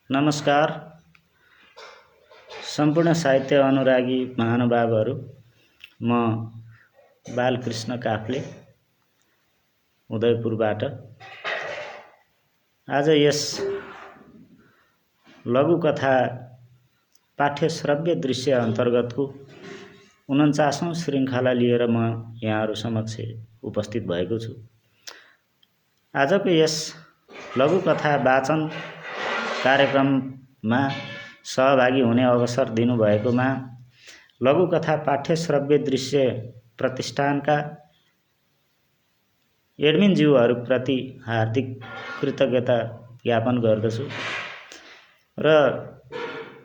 नमस्कार सम्पूर्ण साहित्य अनुरागी महानुभावहरू। म बालकृष्ण काफ्ले उदयपुरबाट आज यस लघुकथा पाठ्य श्रव्य दृश्य अन्तर्गतको 49औं श्रृङ्खला लिएर म यहाँहरू समक्ष उपस्थित भएको छु। आजको यस लघुकथा वाचन कार्यक्रममा सहभागी हुने अवसर दिनुभएकोमा लघुकथा पाठ्य श्रव्य दृश्य प्रतिष्ठानका एडमिनज्यूहरूप्रति हार्दिक कृतज्ञता ज्ञापन गर्दछु र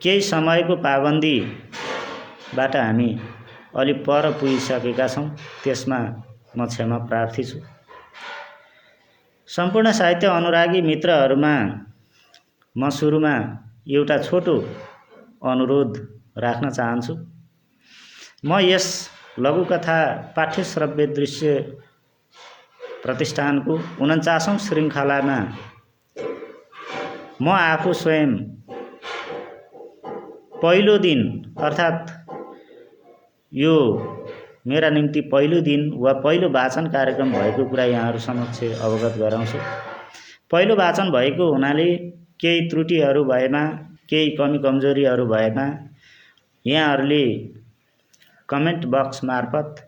केही समयको पाबन्दीबाट हामी अलि पर पुगिसकेका छौँ, त्यसमा म क्षमा प्रार्थी छु। सम्पूर्ण साहित्य अनुरागी मित्रहरूमा म सुरुमा एउटा छोटो अनुरोध राख्न चाहन्छु। म यस लघुकथा पाठ्य श्रव्य दृश्य प्रतिष्ठानको 49औं श्रृङ्खलामा म आफू स्वयं पहिलो दिन अर्थात् यो मेरा निम्ति पहिलो दिन वा पहिलो वाचन कार्यक्रम भएको कुरा यहाँहरू समक्ष अवगत गराउँछु। पहिलो वाचन भएको हुनाले केही त्रुटिहरू भएमा, केही कमी कमजोरीहरू भएमा यहाँहरूले कमेन्ट बक्स मार्फत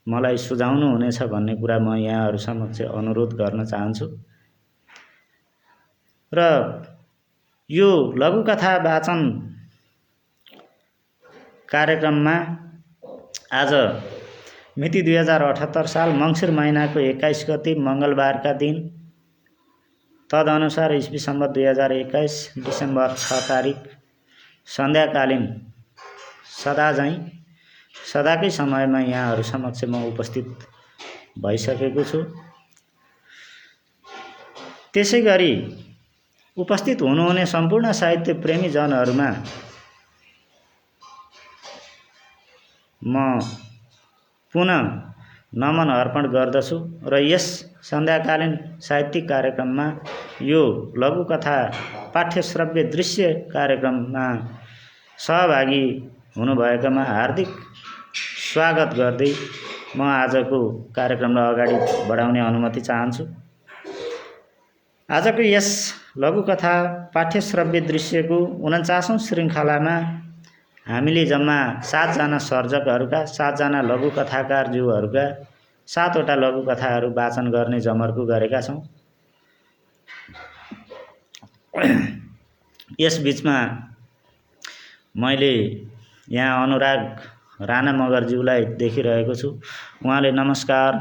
मलाई सुझाउनु हुनेछ भन्ने कुरा म यहाँहरू समक्ष अनुरोध गर्न चाहन्छु। र यो लघुकथा वाचन कार्यक्रममा आज मिति 2078 साल मङ्सिर महिनाको 21 गते मङ्गलबारका दिन तदनुसार इस्वी सम्वत 2021 डिसेम्बर 6 तारिक सन्ध्याकालीन सदाकै समयमा यहाँहरू समक्ष म उपस्थित भइसकेको छु। त्यसै गरी उपस्थित हुनुहुने सम्पूर्ण साहित्य प्रेमी जनहरूमा म पुनः नमन अर्पण गर्दछु र यस सन्ध्याकालीन साहित्यिक कार्यक्रममा यो लघुकथा पाठ्य श्रव्य दृश्य कार्यक्रममा सहभागी हुनुभएकोमा हार्दिक स्वागत गर्दै म आजको कार्यक्रमलाई अगाडि बढाउने अनुमति चाहन्छु। आजको यस लघुकथा पाठ्य श्रव्य दृश्यको 49औं श्रृङ्खलामा हामीले जम्मा 7 जना सर्जकहरूका, 7 जना लघुकथाकारज्यूहरूका 7 वटा लघुकथाहरू वाचन गर्ने जमर्को गरेका छौँ। यस बीचमा मैले यहाँ अनुराग राणा मगरज्यूलाई देखिरहेको छु। उहाँले नमस्कार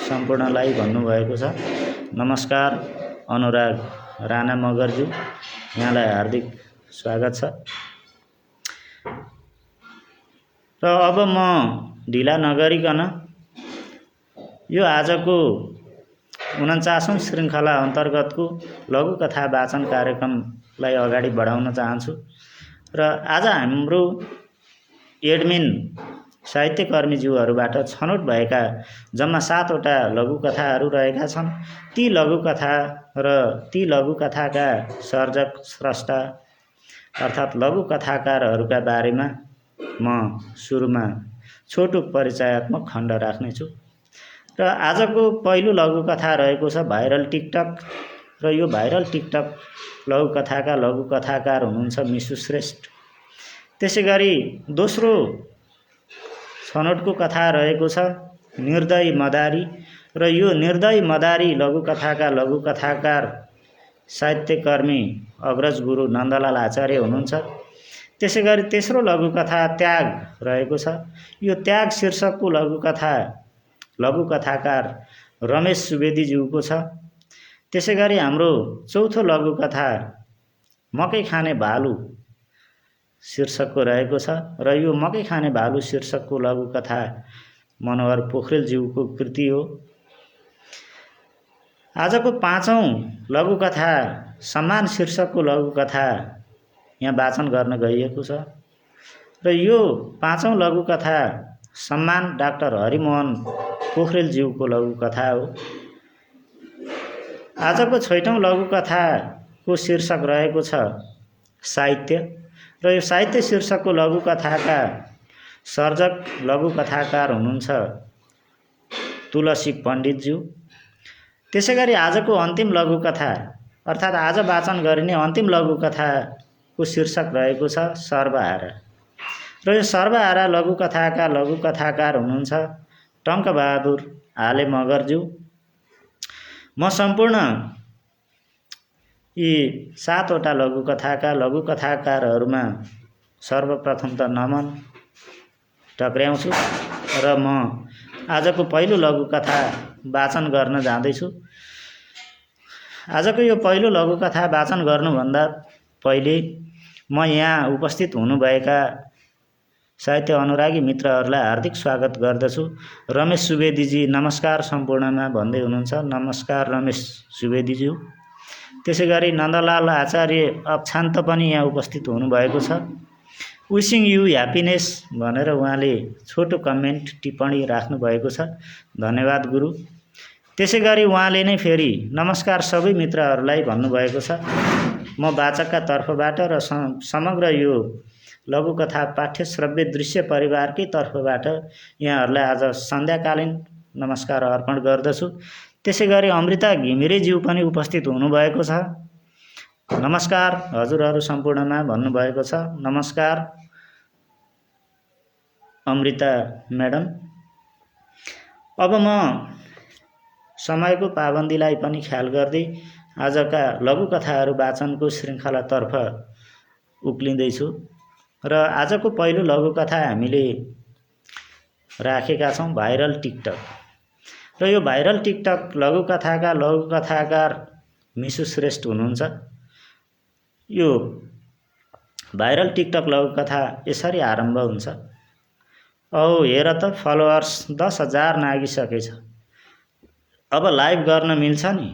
सम्पूर्णलाई भन्नुभएको छ। नमस्कार अनुराग राणा मगरज्यू, यहाँलाई हार्दिक स्वागत छ। र अब म ढिला नगरिकन यो आजको 49औं श्रृङ्खला अन्तर्गतको लघुकथा वाचन कार्यक्रमलाई अगाडि बढाउन चाहन्छु। र आज हाम्रो एडमिन साहित्यकर्मीज्यूहरूबाट छनौट भएका जम्मा 7 वटा लघुकथाहरू रहेका छन्। ती लघुकथा र ती लघुकथाका सर्जक स्रष्टा अर्थात् लघुकथाकारहरूका बारेमा म सुरुमा छोटो परिचयात्मक खण्ड राख्नेछु। र आजको पहिलो लघुकथा रहेको छ भाइरल टिकटक, र यो भाइरल टिकटक लघुकथाका लघुकथाकार हुनुहुन्छ मिसु श्रेष्ठ। त्यसै गरी दोस्रो छनौटको कथा रहेको छ निर्दयी मदारी, र यो निर्दयी मदारी लघुकथाका लघुकथाकार साहित्यकर्मी अग्रज गुरु नन्दलाल आचार्य हुनुहुन्छ। त्यसै गरी तेस्रो लघुकथा त्याग रहेको छ। यो त्याग शीर्षकको लघुकथाकार रमेश सुवेदीज्यूको छ। त्यसै गरी हाम्रो चौथो लघुकथा मकै खाने भालु शीर्षकको रहेको छ, र यो मकै खाने भालु शीर्षकको लघुकथा मनोहर पोखरेलज्यूको कृति हो। आजको 5औं लघुकथा सम्मान शीर्षकको लघुकथा यहाँ वाचन गर्न गइएको छ, र यो 5औं लघुकथा सम्मान डाक्टर हरिमोहन पोखरेलज्यूको लघुकथा हो। आजको 6औं लघुकथाको शीर्षक रहेको छ साहित्य र यो साहित्य शीर्षकको लघुकथाका सर्जक लघुकथाकार हुनुहुन्छ तुलसी पण्डितज्यू। त्यसैगरी आजको अन्तिम लघुकथा अर्थात् आज वाचन गरिने अन्तिम लघुकथाको शीर्षक रहेको छ सर्वहारा र यो सर्वहारा लघुकथाका लघुकथाकार हुनुहुन्छ टङ्कबहादुर आले मगरज्यू। म सम्पूर्ण यी 7 वटा लघुकथाका लघुकथाकारहरूमा सर्वप्रथम त नमन टक्र्याउँछु र म आजको पहिलो लघुकथा वाचन गर्न जाँदैछु। आजको यो पहिलो लघुकथा वाचन गर्नुभन्दा पहिले म यहाँ उपस्थित हुनुभएका साहित्य अनुरागी मित्रहरूलाई हार्दिक स्वागत गर्दछु। रमेश सुवेदीजी नमस्कार सम्पूर्णमा भन्दै हुनुहुन्छ। नमस्कार रमेश सुवेदीज्यू। त्यसैगरी नन्दलाल आचार्य अक्षान्त पनि यहाँ उपस्थित हुनुभएको छ। विशिङ यु ह्याप्पिनेस भनेर उहाँले छोटो कमेन्ट टिप्पणी राख्नुभएको छ। धन्यवाद गुरु। त्यसैगरी उहाँले नै फेरि नमस्कार सबै मित्रहरूलाई भन्नुभएको छ। म वाचकका तर्फबाट र समग्र यो लघुकथा पाठ्य श्रव्य दृश्य परिवारकै तर्फबाट यहाँहरूलाई आज सन्ध्याकालीन नमस्कार अर्पण गर्दछु। त्यसैगरी अमृता घिमिरेज्यू पनि उपस्थित हुनुभएको छ। नमस्कार हजुरहरू सम्पूर्णमा भन्नुभएको छ। नमस्कार अमृता म्याडम। अब म समयको पाबन्दीलाई पनि ख्याल गर्दै आजका लघुकथाहरू वाचनको श्रृङ्खलातर्फ उक्लिँदैछु र आजको पहिलो लघुकथा हामीले राखेका छौँ भाइरल टिकटक र यो भाइरल टिकटक लघुकथाका लघुकथाकार मिसु श्रेष्ठ हुनुहुन्छ। यो भाइरल टिकटक लघुकथा यसरी आरम्भ हुन्छ। औ हेर त फलोअर्स 10,000 नागिसकेछ। अब लाइभ गर्न मिल्छ नि।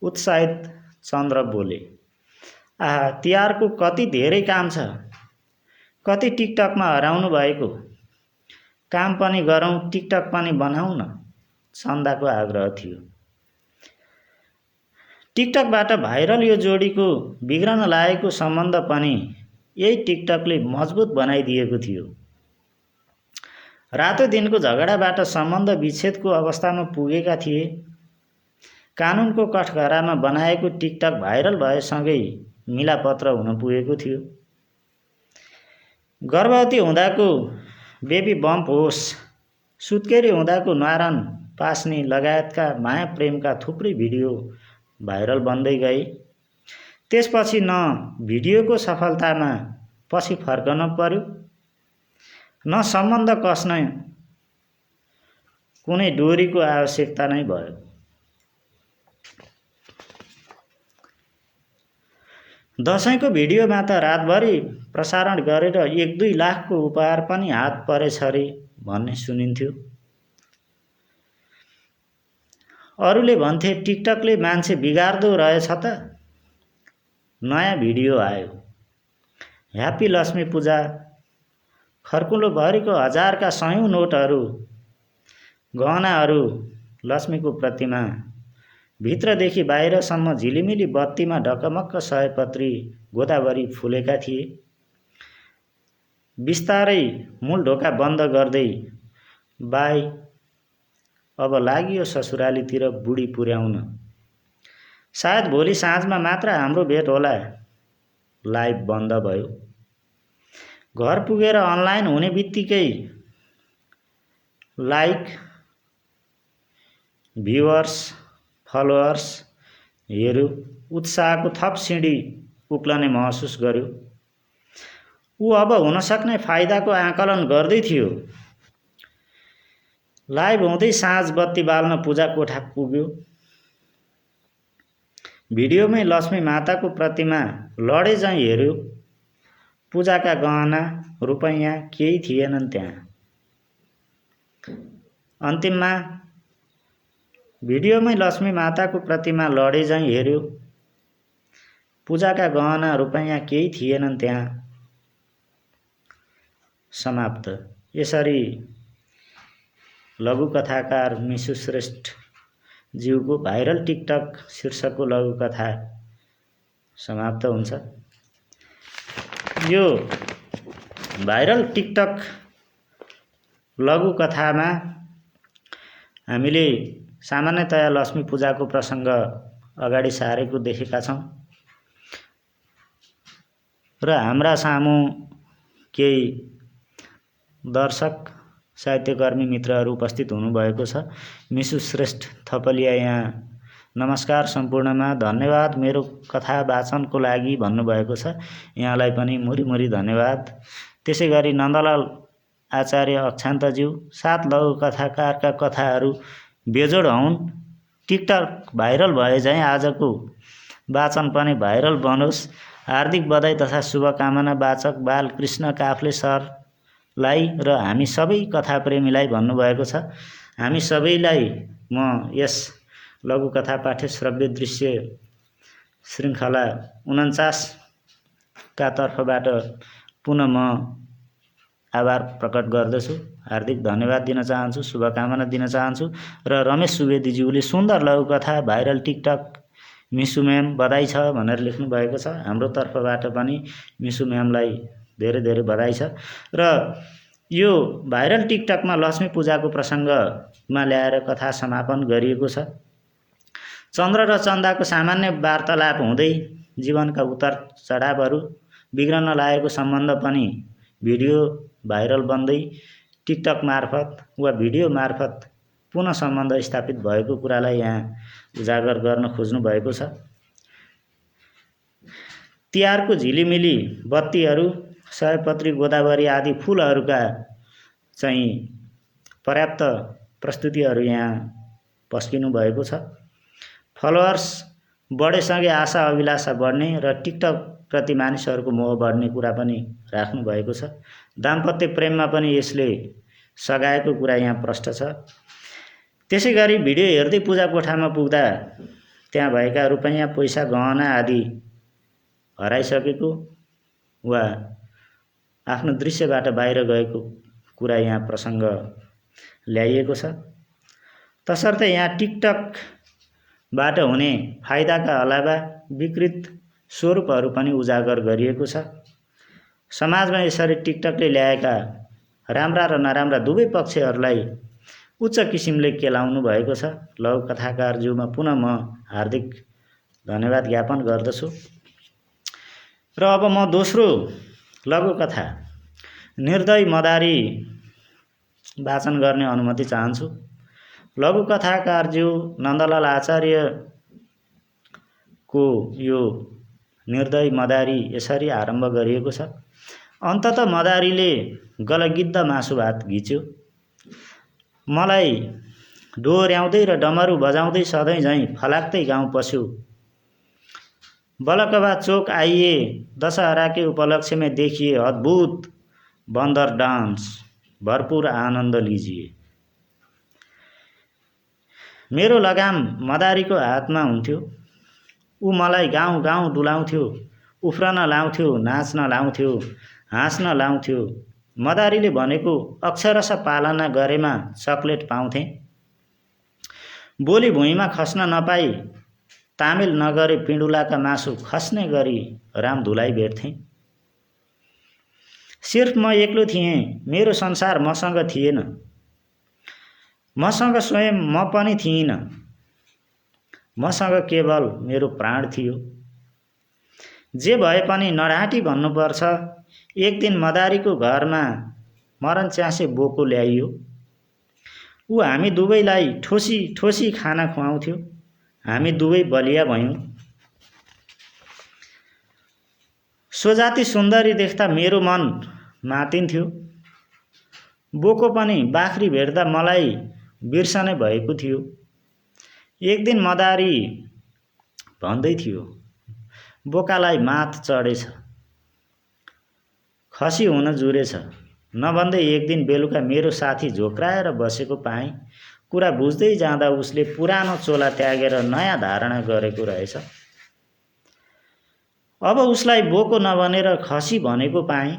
उत्साहित चन्द्र बोले। आहा तिहारको कति धेरै काम छ। कति टिकटकमा हराउनु भएको। काम पनि गरौँ टिकटक पनि बनाऊ न। चन्दाको आग्रह थियो। टिकटकबाट भाइरल यो जोडीको बिग्रन लागेको सम्बन्ध पनि यही टिकटकले मजबुत बनाइदिएको थियो। रातो दिनको झगडाबाट सम्बन्ध विच्छेदको अवस्थामा पुगेका थिए। कानुनको कठघरामा बनाएको टिकटक भाइरल भएसँगै मिलापत्र हुन पुगेको थियो। गर्भवती हुँदाको बेबी बम्प होस्, सुत्केरी हुँदाको न्वारान पास्ने लगायतका माया प्रेमका थुप्रै भिडियो भाइरल बन्दै गए। त्यसपछि न भिडियोको सफलतामा पछि फर्कन पर्यो, न सम्बन्ध कस्न कुनै डोरीको आवश्यकता नै भयो। दशैंको भिडियोमा त रातभरि प्रसारण गरेर 1-2 लाखको उपहार पनि हात परेछ रे भन्ने सुनिन्थ्यो। अरूले भन्थे टिकटकले मान्छे बिगार्दो रहेछ त। नयाँ भिडियो आयो। ह्याप्पी लक्ष्मी पूजा। खर्कुलोभरिको 1000का 100औं नोटहरू, गहनाहरू, लक्ष्मीको प्रतिमा, भित्रदेखि बाहिरसम्म झिलिमिली बत्तीमा ढकमक्क सयपत्री गोदावरी फुलेका थिए। बिस्तारै मूल ढोका बन्द गर्दै बाई अब लागियो ससुरालीतिर बुढी पुर्याउन। सायद भोलि साँझमा मात्र हाम्रो भेट होला। लाइभ बन्द भयो। घर पुगेर अनलाइन हुने बित्तिकै लाइक, भ्युअर्स, फलोअर्स हेर्यो। उत्साहको थप सिँढी उक्लने महसुस गर्यो। ऊ अब हुनसक्ने फाइदाको आकलन गर्दै थियो। लाइभ हुँदै साँझ बत्ती बाल्न पूजा कोठा पुग्यो। भिडियोमै लक्ष्मी माताको प्रतिमा लडे झैँ हेर्यो। पूजाका गहना रुपैयाँ केही थिएनन् त्यहाँ। अन्तिममा भिडियोमै लक्ष्मी माताको प्रतिमा लडे झैँ हेर्यो। पूजाका गहना रुपैयाँ केही थिएनन् त्यहाँ। समाप्त। यसरी लघुकथाकार मिसु श्रेष्ठ ज्यूको भाइरल टिकटक शीर्षकको लघुकथा समाप्त हुन्छ। यो भाइरल टिकटक लघुकथामा हामीले सामान्यतया लक्ष्मी पूजाको प्रसङ्ग अगाडि सारेको देखेका छौँ र हाम्रा सामु केही दर्शक साहित्यकर्मी मित्रहरू उपस्थित हुनुभएको छ। मिसु श्रेष्ठ थपलिया यहाँ नमस्कार सम्पूर्णमा धन्यवाद मेरो कथा वाचनको लागि भन्नुभएको छ। यहाँलाई पनि मुरी धन्यवाद। त्यसै गरी नन्दलाल आचार्य अक्षान्तज्यू 7 लघुकथाकारका कथाहरू बेजोड हुन्, टिकटक भाइरल भए चाहिँ आजको वाचन पनि भाइरल बनोस्। हार्दिक बधाई तथा शुभकामना वाचक बालकृष्ण काफ्ले सरलाई र हामी सबै कथाप्रेमीलाई भन्नुभएको छ। हामी सबैलाई म यस लघुकथा पाठ्य श्रव्य दृश्य श्रृङ्खला 49 का तर्फबाट पुनः म आभार प्रकट गर्दछु, हार्दिक धन्यवाद दिन चाहन्छु, शुभकामना दिन चाहन्छु। र रमेश सुवेदीज्यूले सुन्दर लघुकथा भाइरल टिकटक मिसु म्याम बधाई छ भनेर लेख्नु भएको छ। हाम्रो तर्फबाट पनि मिसु म्यामलाई धेरै धेरै बधाई छ। र यो भाइरल टिकटकमा लक्ष्मी पूजाको प्रसङ्गमा ल्याएर कथा समापन गरिएको छ। चन्द्र र चन्दाको सामान्य वार्तालाप हुँदै जीवनका उतार चढावहरू बिग्रन लागेको सम्बन्ध पनि भिडियो भाइरल बन्दै टिकटक मार्फत वा भिडियो मार्फत पुनः सम्बन्ध स्थापित भएको कुरालाई यहाँ उजागर गर्न खोज्नु भएको छ। तिहारको झिलिमिली बत्तीहरू, सयपत्री, गोदावरी आदि फुलहरूका चाहिँ पर्याप्त प्रस्तुतिहरू यहाँ पस्किनु भएको छ। फलोअर्स बढेसँगै आशा अभिलाषा बढ्ने र टिकटक प्रति मानिसहरूको मोह बढ्ने कुरा पनि राख्नु भएको छ। दाम्पत्य प्रेममा पनि यसले सघाएको कुरा यहाँ प्रष्ट छ। त्यसै गरी भिडियो हेर्दै पूजा कोठामा पुग्दा त्यहाँ भएका रुपैयाँ, पैसा, गहना आदि हराइसकेको वा आफ्नो दृश्यबाट बाहिर गएको कुरा यहाँ प्रसङ्ग ल्याइएको छ। तसर्थ यहाँ टिकटकबाट हुने फाइदाका अलावा विकृत स्वरूपहरू पनि उजागर गरिएको छ। समाजमा यसरी टिकटकले ल्याएका राम्रा र नराम्रा दुवै पक्षहरूलाई उच्च किसिमले केलाउनु भएको छ। लघुकथाकारज्यूमा पुनः म हार्दिक धन्यवाद ज्ञापन गर्दछु। र अब म दोस्रो लघुकथा निर्दय मदारी वाचन गर्ने अनुमति चाहन्छु। लघुकथाकारज्यू नन्दलाल आचार्यको यो निर्दय मदारी यसरी आरम्भ गरिएको छ। अन्तत मदारीले गलगिद्ध मासु भात घिच्यो। मलाई डोर्याउँदै र डमरू बजाउँदै सधैँ झैँ फलाक्दै गाउँ पस्यो। बलकवा चौक आइए, दशहरा के उपलक्ष्य में देखिए अद्भुत बंदर डांस, भरपूर आनंद लीजिए। मेरो लगाम मदारीको हातमा हुन्थ्यो। ऊ मलाई गाउँ गाउँ डुलाउँथ्यो, उफ्रन लाउँथ्यो, नाच्न लाउँथ्यो, हाँस्न लाउँथ्यो। मदारीले भनेको अक्षरशः पालना गरेमा चकलेट पाउँथे। बोली भुइँमा खस्न नपाई तामिल नगरे पिँडुलाका मासु खस्ने गरी रामधुलाई भेट्थेँ। सिर्फ म एक्लो थिएँ, मेरो संसार मसँग थिएन। मसँग स्वयं म पनि थिइनँ। मसँग केवल मेरो प्राण थियो। जे भए पनि नढाँटी भन्नुपर्छ। एक दिन मदारीको घरमा मरण च्यासे बोको ल्याइयो। ऊ हामी दुवैलाई ठोसी ठोसी खाना खुवाउँथ्यो। हामी दुवै बलिया भयौँ। स्वजाति सुन्दरी देख्दा मेरो मन मातिन्थ्यो। बोको पनि बाख्री भेट्दा मलाई बिर्सनै भएको थियो। एक दिन मदारी भन्दै थियो, बोकालाई मात चढेछ, खसी हुन जुरेछ। नभन्दै एक दिन बेलुका मेरो साथी झोक्राएर बसेको पाएँ। कुरा बुझ्दै जाँदा उसले पुरानो चोला त्यागेर नयाँ धारणा गरेको रहेछ। अब उसलाई बोको नभनेर खसी भनेको पाएँ।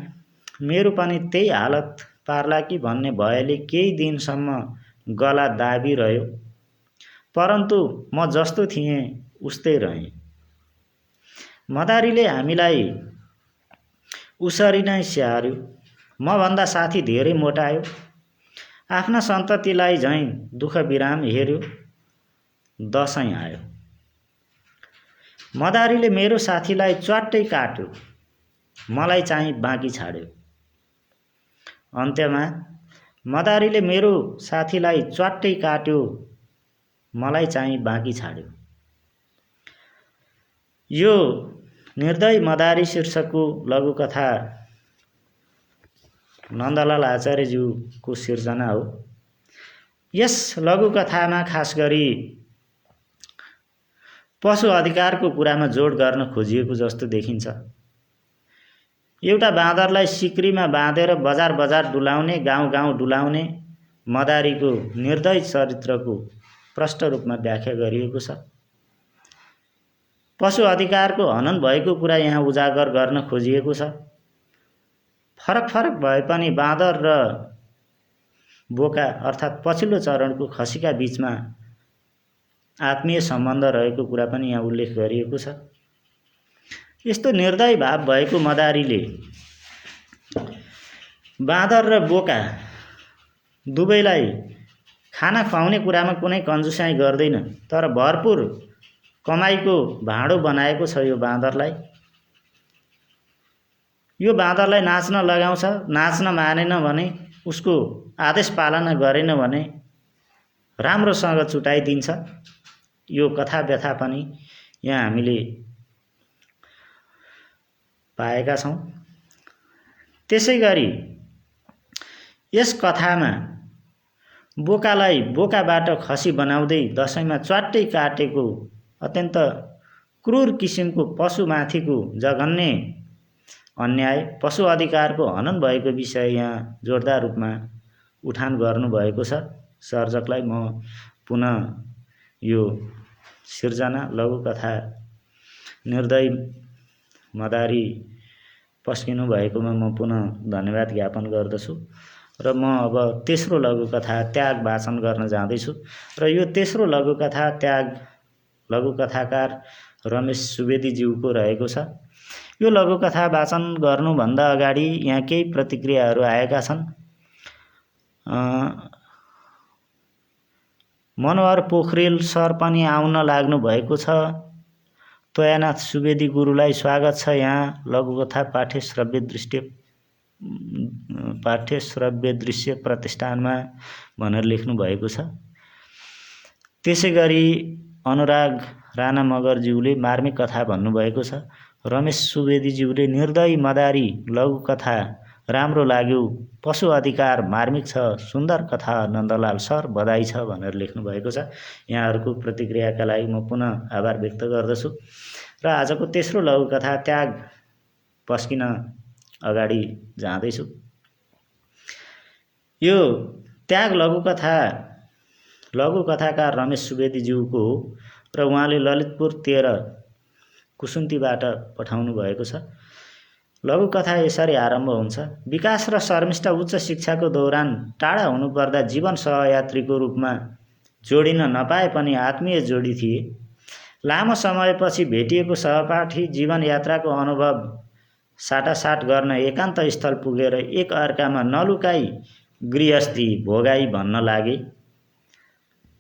मेरो पनि त्यही हालत पार्ला कि भन्ने भयले केही दिनसम्म गला दाबिरह्यो। परन्तु म जस्तो थिएँ उस्तै रहेँ। मदारीले हामीलाई उसरी नै स्याहार्यो। मभन्दा साथी धेरै मोटायो। आफ्ना सन्ततिलाई झैँ दुःख विराम हेर्यो। दसैँ आयो। मदारीले मेरो साथीलाई च्वाट्टै काट्यो। मलाई चाहिँ बाँकी छाड्यो। अन्त्यमा मदारीले मेरो साथीलाई च्वाट्टै काट्यो। मलाई चाहिँ बाँकी छाड्यो। यो निर्दयी मदारी शीर्षकको लघुकथा नन्दलाल आचार्यज्यूको सिर्जना हो। यस लघुकथामा खास गरी पशु अधिकारको कुरामा जोड गर्न खोजिएको जस्तो देखिन्छ। एउटा बाँदरलाई सिक्रीमा बाँधेर बजार बजार डुलाउने, गाउँ गाउँ डुलाउने मदारीको निर्दयी चरित्रको प्रष्ट रूपमा व्याख्या गरिएको छ। पशु अधिकारको हनन भएको कुरा यहाँ उजागर गर्न खोजिएको छ। फरक फरक भए पनि बाँदर र बोका अर्थात् पछिल्लो चरणको खसीका बीचमा आत्मीय सम्बन्ध रहेको कुरा पनि यहाँ उल्लेख गरिएको छ। यस्तो निर्दयी भाव भएको मदारीले बाँदर र बोका दुवैलाई खाना खुवाउने कुरामा कुनै कन्जुसाइ गर्दैन, तर भरपुर कमाईको भाँडो बनाएको छ यो बाँदरलाई। यो बाँदरलाई नाच्न लगाउँछ। नाच्न मानेन भने, उसको आदेश पालना गरेन भने राम्रोसँग चुटाइदिन्छ। यो कथा व्यथा पनि यहाँ हामीले पाएका छौँ। त्यसैगरी यस कथामा बोकालाई बोकाबाट खसी बनाउँदै दसैँमा च्वाट्टै काटेको अत्यन्त क्रूर किसिमको पशुमाथिको जघन्य अन्याय, पशु अधिकारको हनन भएको विषय यहाँ जोरदार रूपमा उठान गर्नुभएको छ। सर्जकलाई म पुनः यो सिर्जना लघुकथा निर्दयी मदारी पस्किनु भएकोमा म पुनः धन्यवाद ज्ञापन गर्दछु। र म अब तेस्रो लघुकथा त्याग वाचन गर्न जाँदैछु। र यो तेस्रो लघुकथा त्याग लघुकथाकार रमेश सुवेदीज्यूको रहेको छ। यो लघुकथा वाचन गर्नुभन्दा अगाडि यहाँ केही प्रतिक्रियाहरू आएका छन्। मनोहर पोखरेल सर पनि आउन लाग्नु भएको छ। तोयानाथ सुवेदी गुरुलाई स्वागत छ यहाँ लघुकथा पाठ्य श्रव्य दृश्य प्रतिष्ठानमा भनेर लेख्नु भएको छ। त्यसै गरी अनुराग राणा मगरज्यूले मार्मिक कथा भन्नुभएको छ। रमेश सुवेदीज्यूले निर्दयी मदारी लघुकथा राम्रो लाग्यो, पशु अधिकार मार्मिक छ, सुन्दर कथा नन्दलाल सर बधाई छ भनेर लेख्नु भएको छ। यहाँहरूको प्रतिक्रियाका लागि म पुनः आभार व्यक्त गर्दछु। र आजको तेस्रो लघुकथा त्याग पस्किन अगाडि जाँदैछु। यो त्याग लघुकथाकार रमेश सुवेदीज्यूको हो र उहाँले ललितपुर 13 कुसुन्तीबाट पठाउनु भएको छ। लघुकथा यसरी आरम्भ हुन्छ। विकास र शर्मिष्ठ उच्च शिक्षाको दौरान टाढा हुनुपर्दा जीवन सहयात्रीको रूपमा जोडिन नपाए पनि आत्मीय जोडी थिए। लामो समयपछि भेटिएको सहपाठी जीवन यात्राको अनुभव साटासाट गर्न एकान्त स्थल पुगेर एक अर्कामा नलुकाई गृहस्थी भोगाई भन्न लागे।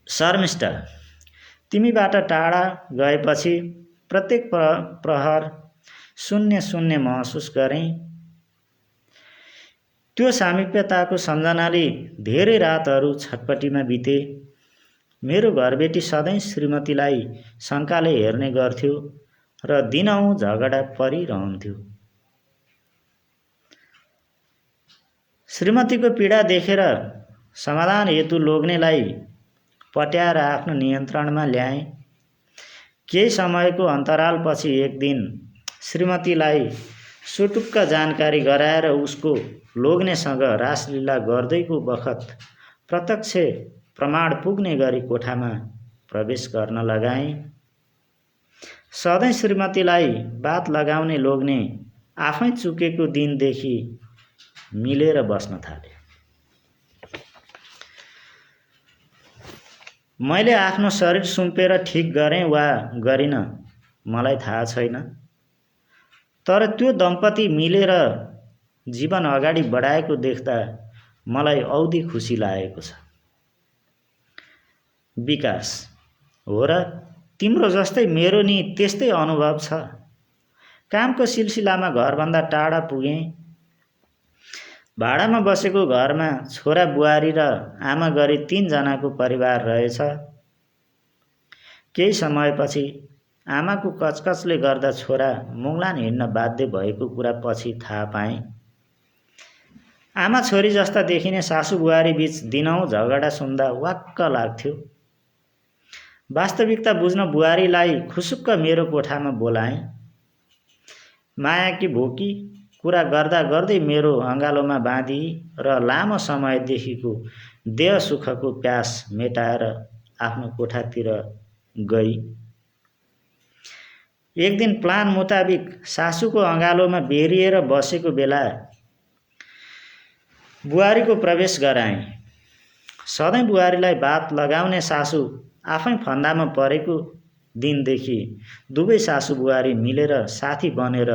शर्मिष्ठ, तिमीबाट टाढा गएपछि प्रत्येक प्रहर शून्य शून्य महसुस गरेँ। त्यो सामिप्यताको सम्झनाले धेरै रातहरू छटपटीमा बिते। मेरो घरबेटी सधैँ श्रीमतीलाई शङ्काले हेर्ने गर्थ्यो र दिनहुँ झगडा परिरहन्थ्यो। श्रीमतीको पीडा देखेर समाधान हेतु लोग्नेलाई पट्याएर आफ्नो नियन्त्रणमा ल्याएँ। केही समयको अन्तरालपछि एक दिन श्रीमतीलाई सुटुक्क जानकारी गराएर उसको लोग्नेसँग रासलीला गर्दैको बखत प्रत्यक्ष प्रमाण पुग्ने गरी कोठामा प्रवेश गर्न लगाएँ। सधैँ श्रीमतीलाई बात लगाउने लोग्ने आफै चुकेको दिनदेखि मिलेर बस्न थाले। मैले आफ्नो शरीर सुम्पेर ठिक गरेँ वा गरिन मलाई थाहा छैन, तर त्यो दम्पति मिलेर जीवन अगाडि बढाएको देख्दा मलाई औधी खुसी लागेको छ। विकास: हो र, तिम्रो जस्तै मेरो नि त्यस्तै अनुभव छ। कामको सिलसिलामा घरभन्दा टाढा पुगेँ। भाडामा बसेको घरमा छोरा बुहारी र आमा गरी 3 जनाको परिवार रहेछ। केही समयपछि आमाको कचकचले गर्दा छोरा मुङलान हिँड्न बाध्य भएको कुरा पछि थाहा पाएँ। आमा छोरी जस्ता देखिने सासु बुहारी बीच दिनौँ झगडा सुन्दा वाक्क लाग्थ्यो। वास्तविकता बुझ्न बुहारीलाई खुसुक्क मेरो कोठामा बोलाएँ। मायाकी भोकी कुरा गर्दा गर्दै मेरो अँगालोमा बाँधी र लामो समयदेखिको देह सुखको प्यास मेटाएर आफ्नो कोठातिर गई। एक दिन प्लान मुताबिक सासूको अँगालोमा बेरिएर बसेको बेला बुहारीको प्रवेश गराएँ। सधैँ बुहारीलाई बात लगाउने सासू आफै फन्दामा परेको दिनदेखि दुवै सासू बुहारी मिलेर साथी बनेर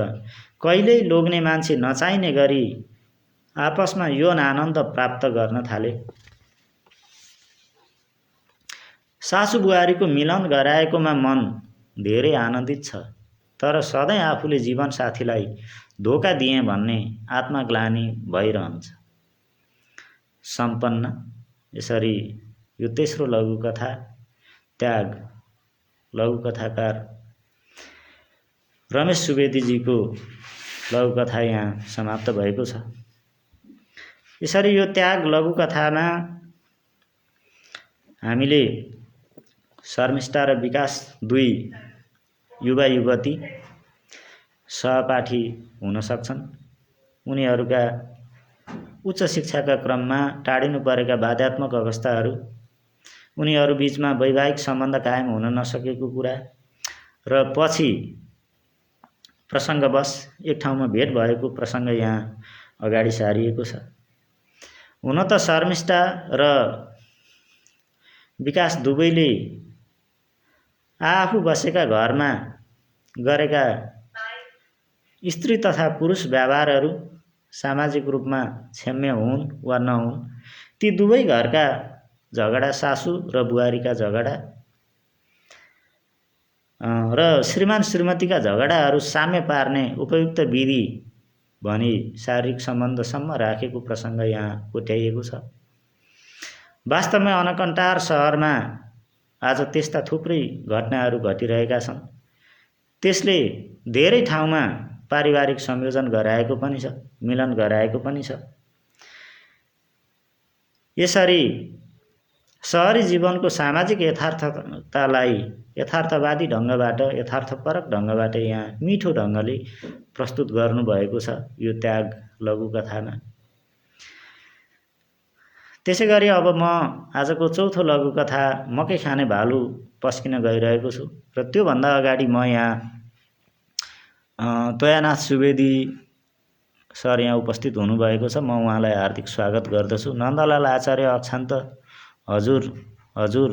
कहिल्यै लोग्ने मान्छे नचाहिने गरी आपसमा यौन आनन्द प्राप्त गर्न थाले। सासू बुहारीको मिलन गराएकोमा मन धेरै आनन्दित छ, तर सधैँ आफूले जीवनसाथीलाई धोका दिएँ भन्ने आत्मग्लानि भइरहन्छ। सम्पन्न। यसरी यो तेस्रो लघुकथा त्याग लघुकथाकार रमेश सुवेदीजीको लघुकथा यहाँ समाप्त भएको छ। यसरी यो त्याग लघुकथामा हामीले शर्मिष्ठा र विकास दुई युवा युवती सहपाठी हुन सक्छन्। उनीहरूका उच्च शिक्षाका क्रममा टाढिनु परेका बाध्यात्मक अवस्थाहरू, उनीहरू बीचमा वैवाहिक सम्बन्ध कायम हुन नसकेको कुरा र पछि प्रसङ्गवश एक ठाउँमा भेट भएको प्रसङ्ग यहाँ अगाडि सारिएको छ। हुन त शर्मिष्ठा र विकास दुवैले आफू बसेका घरमा गरेका स्त्री तथा पुरुष व्यवहारहरू सामाजिक रूपमा क्षम्य हुन् वा नहुन्, ती दुवै घरका झगडा, सासू र बुहारीका झगडा र श्रीमान श्रीमतीका झगडाहरू साम्य पार्ने उपयुक्त विधि भनी शारीरिक सम्बन्धसम्म राखेको प्रसङ्ग यहाँ कोट्याइएको छ। वास्तवमा अनकन्टार सहरमा आज त्यस्ता थुप्रै घटनाहरू घटिरहेका छन्। त्यसले धेरै ठाउँमा पारिवारिक संयोजन गराएको पनि छ, मिलन गराएको पनि छ। यसरी सहरी जीवनको सामाजिक यथार्थतालाई यथार्थवादी ढङ्गबाट, यथार्थपरक ढङ्गबाट यहाँ मिठो ढङ्गले प्रस्तुत गर्नुभएको छ यो त्याग लघुकथामा। त्यसै गरी अब म आजको चौथो लघुकथा मकै खाने भालु पस्किन गइरहेको छु र त्योभन्दा अगाडि म यहाँ तोयानाथ सुवेदी सर यहाँ उपस्थित हुनुभएको छ। म उहाँलाई हार्दिक स्वागत गर्दछु। नन्दलाल आचार्य अक्षान्त हजुर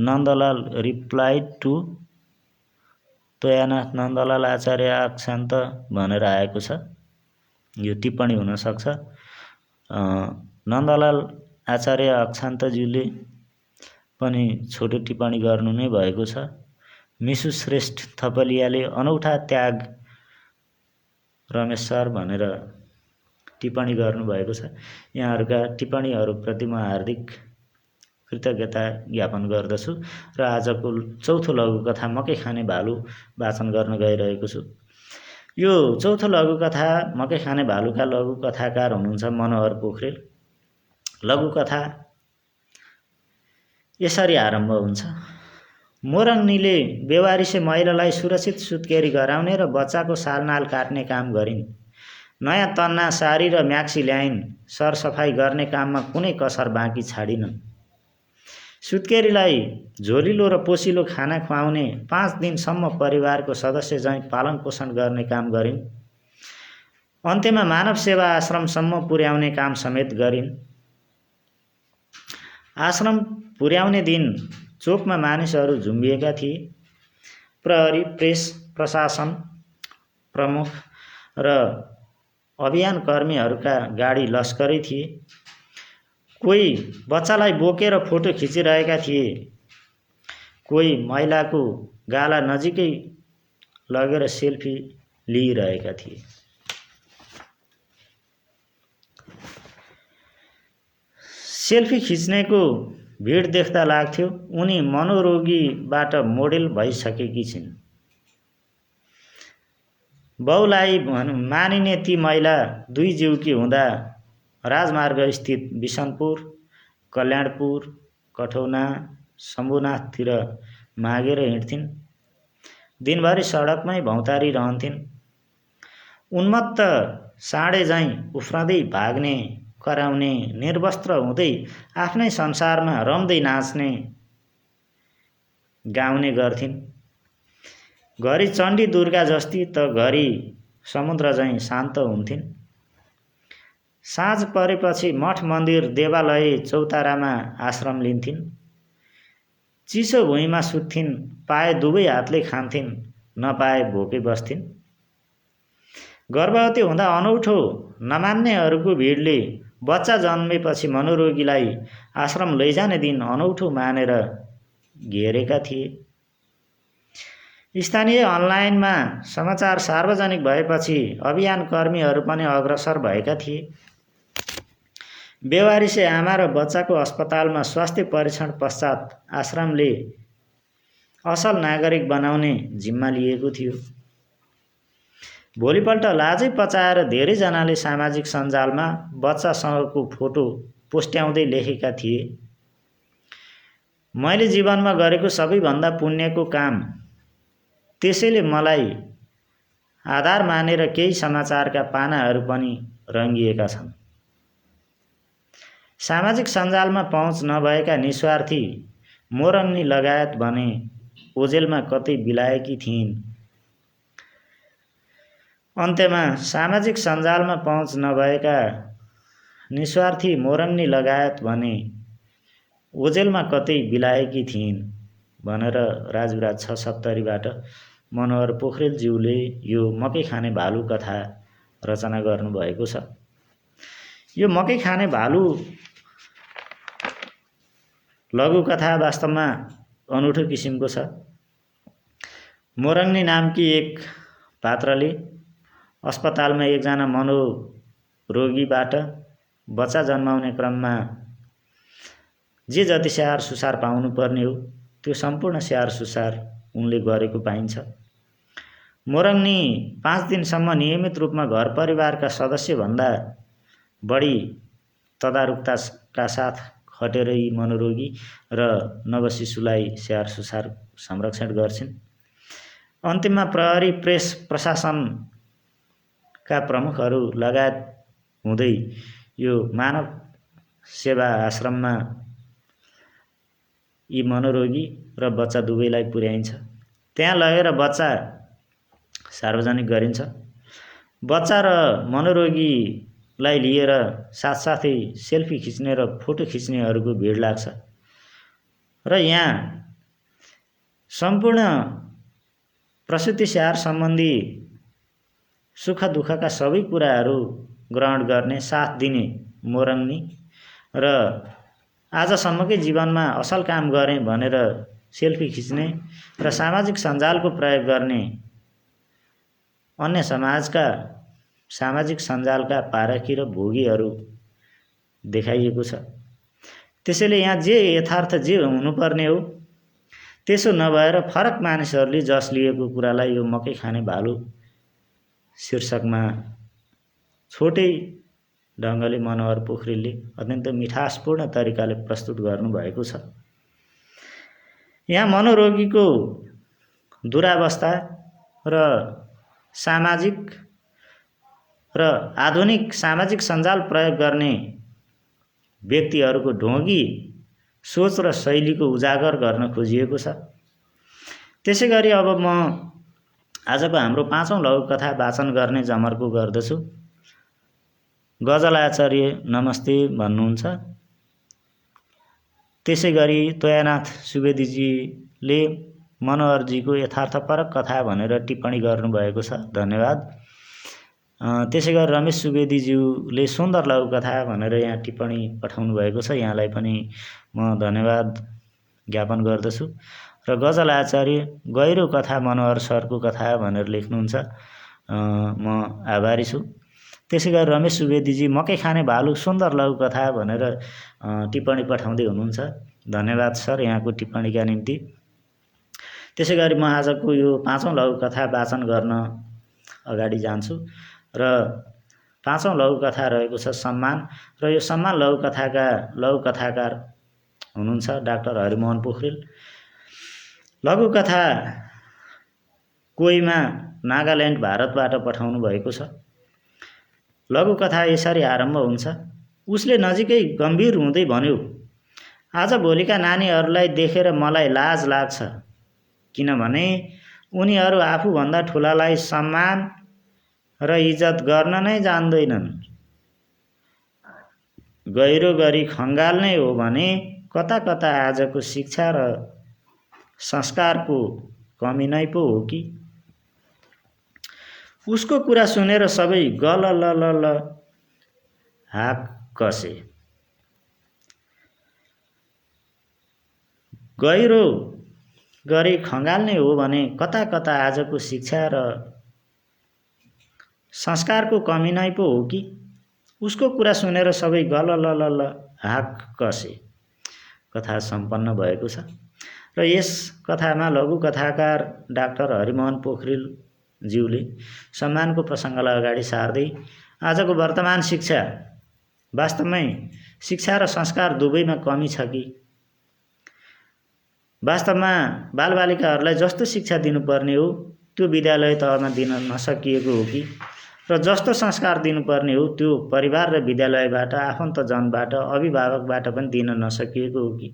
नन्दलाल रिप्लाइड टु तोयानाथ नन्दलाल आचार्य अक्षान्त भनेर आएको छ। यो टिप्पणी हुनसक्छ। नन्दलाल आचार्य अक्षान्तज्यूले पनि छोटो टिप्पणी गर्नु नै भएको छ। मिसु श्रेष्ठ थपलियाले अनौठा त्याग रमेश सर भनेर टिप्पणी गर्नुभएको छ। यहाँहरूका टिप्पणीहरूप्रति म हार्दिक कृतज्ञता ज्ञापन गर्दछु र आजको चौथो लघुकथा मकै खाने भालु वाचन गर्न गइरहेको छु। यो चौथो लघुकथा मकै खाने भालुका लघुकथाकार हुनुहुन्छ मनोहर पोखरेल। लघुकथा यसरी आरम्भ हुन्छ। मोरङनीले बेवारिसे महिलालाई सुरक्षित सुत्केरी गराउने र बच्चाको सालनाल काट्ने काम गरिन्। नयाँ तन्ना, सारी र म्याक्सी ल्याइन्। सरसफाई गर्ने काममा कुनै कसर बाँकी छाडिनन्। सुत्केरीलाई झोलिलो र पोसिलो खाना खुवाउने 5 दिनसम्म परिवारको सदस्य झैँ पालन पोषण गर्ने काम गरिन्। अन्त्यमा मानव सेवा आश्रमसम्म पुर्याउने काम समेत गरिन्। आश्रम पुर्याउने दिन चोकमा मानिसहरू झुम्बिएका थिए। प्रहरी, प्रेस प्रशासन प्रमुख र अभियानकर्मीहरूका गाडी लस्करै थिए। कोही बच्चालाई बोकेर फोटो खिचिरहेका थिए, कोही महिलाको गाला नजिकै लगेर सेल्फी लिइरहेका थिए। सेल्फी खिच्नेको भिड देख्दा लाग्थ्यो उनी मनोरोगीबाट मोडेल भइसकेकी छिन्। बहुलाई मानिने ती महिला दुई जीवकी हुँदा राजमार्ग स्थित बिसनपुर, कल्याणपुर, कठौना, शम्भुनाथतिर मागेर हिँड्थिन्। दिनभरि सडकमै भौँतारी रहन्थिन्। उन्मत्त साँडे झैँ उफ्रँदै भाग्ने, कराउने, निर्वस्त्र हुँदै आफ्नै संसारमा रम्दै नाच्ने, गाउने गर्थिन्। घरि चण्डी दुर्गा जस्ती त घरि समुद्र झैँ शान्त हुन्थिन्। साँझ परेपछि मठ मन्दिर देवालय चौतारामा आश्रम लिन्थिन्। चिसो भुइँमा सुत्थिन्, पाए दुवै हातले खान्थिन्, नपाए भोकै बस्थिन्। गर्भवती हुँदा अनौठो नमान्नेहरूको भिडले बच्चा जन्मेपछि मनोरोगीलाई आश्रम लैजाने दिन अनौठो मानेर घेरेका थिए। स्थानीय अनलाइनमा समाचार सार्वजनिक भएपछि अभियानकर्मीहरू पनि अग्रसर भएका थिए। बेवारिसे आमा र बच्चाको अस्पतालमा स्वास्थ्य परीक्षण पश्चात आश्रमले असल नागरिक बनाउने जिम्मा लिएको थियो। भोलिपल्ट लाजै पचाएर धेरैजनाले सामाजिक सञ्जालमा बच्चासँगको फोटो पोस्ट्याउँदै लेखेका थिए, मैले जीवनमा गरेको सबैभन्दा पुण्यको काम। त्यसैले मलाई आधार मानेर केही समाचारका पानाहरू पनि रङ्गिएका छन्। सामाजिक सञ्जालमा पहुँच नभएका निस्वार्थी मोरङ्नी लगायत भने ओजेलमा कतै बिलाएकी थिइन्। अन्त्यमा सामाजिक सञ्जालमा पहुँच नभएका निस्वार्थी मोरङ्नी लगायत भने ओजेलमा कतै बिलाएकी थिइन् भनेर राजविराज 670बाट मनोहर पोखरेलज्यूले यो मकै खाने भालु कथा रचना गर्नुभएको छ। यो मकै खाने भालु लघुकथा वास्तवमा अनौठो किसिमको छ। मोरङ्नी नामकी एक पात्रले अस्पतालमा एकजना मनोरोगीबाट बच्चा जन्माउने क्रममा जे जति स्याहार सुसार पाउनुपर्ने हो त्यो सम्पूर्ण स्याहार सुसार उनले गरेको पाइन्छ। मोरङ्नी 5 दिनसम्म नियमित रूपमा घर परिवारका सदस्यभन्दा बढी तदारुकताका साथ खटेर यी मनोरोगी र नवशिशुलाई स्याहार सुसार संरक्षण गर्छिन्। अन्तिममा प्रहरी, प्रेस, प्रशासनका प्रमुखहरू लगायत हुँदै यो मानव सेवा आश्रममा यी मनोरोगी र बच्चा दुवैलाई पुर्याइन्छ। त्यहाँ लगेर बच्चा सार्वजनिक गरिन्छ। बच्चा र मनोरोगीलाई लिएर साथसाथै सेल्फी खिच्ने र फोटो खिच्नेहरूको भिड लाग्छ र यहाँ सम्पूर्ण प्रसुति स्याहार सम्बन्धी सुख दुःखका सबै कुराहरू ग्रहण गर्ने, साथ दिने मोरङ्नी र आजसम्मकै जीवनमा असल काम गरेँ भनेर सेल्फी खिच्ने र सामाजिक सञ्जालको प्रयोग गर्ने अन्य सामाजिक सञ्जालका पारखी र भोगीहरू देखाइएको छ। त्यसैले यहाँ जे यथार्थ जे हुनुपर्ने हो त्यसो नभएर फरक मानिसहरूले जस लिएको कुरालाई यो मकै खाने भालु शीर्षकमा छोटै ढङ्गले मनोहर पोखरेलले अत्यन्त मिठासपूर्ण तरिकाले प्रस्तुत गर्नुभएको छ। यहाँ मनोरोगीको दुरावस्था र सामाजिक र आधुनिक सामाजिक सञ्जाल प्रयोग गर्ने व्यक्तिहरूको ढोंगी सोच र शैलीको उजागर गर्न खोजिएको छ। त्यसै गरी अब म आजको हाम्रो 5औं लघुकथा वाचन गर्ने जमर्को गर्दछु। गजल आचार्य नमस्ते भन्नुहुन्छ। त्यसै गरी तोयानाथ सुवेदीजीले मनोहरजीको यथार्थपरक कथा भनेर टिप्पणी गर्नुभएको छ, धन्यवाद। त्यसै गरी रमेश सुवेदीज्यूले सुन्दर लघुकथा भनेर यहाँ टिप्पणी पठाउनु भएको छ, यहाँलाई पनि म धन्यवाद ज्ञापन गर्दछु। र गजल आचार्य गहिरो कथा मनोहर सरको कथा भनेर लेख्नुहुन्छ, म आभारी छु। त्यसै गरी रमेश सुवेदीजी मकै खाने भालु सुन्दर लघुकथा भनेर टिप्पणी पठाउँदै हुनुहुन्छ, धन्यवाद सर यहाँको टिप्पणीका निम्ति। त्यसै गरी म आजको यो 5औं लघुकथा वाचन गर्न अगाडि जान्छु र 5औं लघुकथा रहेको छ सम्मान। र यो सम्मान लघुकथाकार हुनुहुन्छ डाक्टर हरिमोहन पोखरेल। लघुकथा कोइमा नागाल्यान्ड भारतबाट पठाउनु भएको छ। लघुकथा यसरी आरम्भ हुन्छ। उसले नजिकै गम्भीर हुँदै भन्यो, आज भोलिका नानीहरूलाई देखेर मलाई लाज लाग्छ, किनभने उनीहरू आफूभन्दा ठुलालाई सम्मान र इज्जत गर्न नै जान्दैनन्। गहिरो गरी खङ्गाल्ने हो भने कता कता आजको शिक्षा र संस्कारको कमी नै पो हो कि। उसको कुरा सुनेर सबै गलललल हाक कसे। गहिरो गरी खङ्गाल्ने हो भने कता कता आजको शिक्षा र संस्कारको कमी नै पो हो कि। उसको कुरा सुनेर सबै गलललल हाक कसे। कथा सम्पन्न भएको छ। र यस कथामा लघुकथाकार डाक्टर हरिमोहन पोखरेल ज्यूले सम्मानको प्रसङ्गलाई अगाडि सार्दै आजको वर्तमान शिक्षा वास्तवमै शिक्षा र संस्कार दुवैमा कमी छ कि, वास्तवमा बालबालिकाहरूलाई जस्तो शिक्षा दिनुपर्ने हो त्यो विद्यालय तहमा दिन नसकिएको हो कि, र जस्तो संस्कार दिनुपर्ने हो त्यो परिवार र विद्यालयबाट, आफन्तजनबाट, अभिभावकबाट पनि दिन नसकिएको हो कि।